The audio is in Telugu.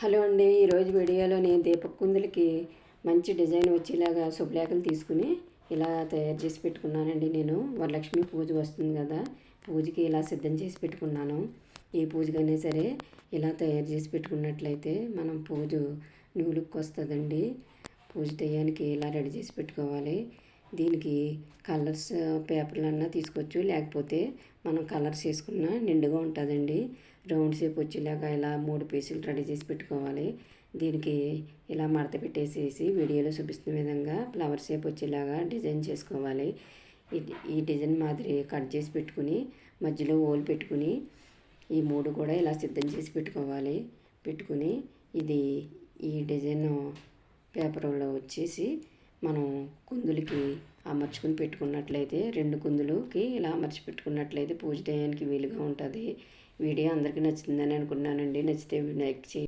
హలో అండి. ఈరోజు వీడియోలో నేను దీపక్ కుందులకి మంచి డిజైన్ వచ్చేలాగా శుభలేఖలు తీసుకుని ఇలా తయారు చేసి పెట్టుకున్నానండి. నేను వరలక్ష్మి పూజ వస్తుంది కదా, పూజకి ఇలా సిద్ధం చేసి పెట్టుకున్నాను. ఏ పూజకైనా సరే ఇలా తయారు చేసి పెట్టుకున్నట్లయితే మనం పూజ న్యూ లుక్ వస్తుందండి. పూజ టయానికి ఇలా రెడీ చేసి పెట్టుకోవాలి. దీనికి కలర్స్ పేపర్లన్నా తీసుకోవచ్చు, లేకపోతే మనం కలర్స్ వేసుకున్న నిండుగా ఉంటుందండి. రౌండ్ షేప్ వచ్చేలాగా ఇలా 3 పీసులు రెడీ చేసి పెట్టుకోవాలి. దీనికి ఇలా మడత పెట్టేసేసి వీడియోలో చూపిస్తున్న విధంగా ఫ్లవర్ షేప్ వచ్చేలాగా డిజైన్ చేసుకోవాలి. ఈ డిజైన్ మాదిరి కట్ చేసి పెట్టుకుని మధ్యలో హోల్ పెట్టుకుని ఈ 3 కూడా ఇలా సిద్ధం చేసి పెట్టుకోవాలి. పెట్టుకుని ఇది ఈ డిజైన్ పేపర్లో వచ్చేసి మనం కుందులకి అమర్చుకుని పెట్టుకున్నట్లయితే 2 కుందులకి ఇలా అమర్చి పెట్టుకున్నట్లయితే పూజ టయానికి వీలుగా ఉంటుంది. వీడియో అందరికీ నచ్చుతుందని అనుకున్నానండి. నచ్చితే లైక్ చేయండి.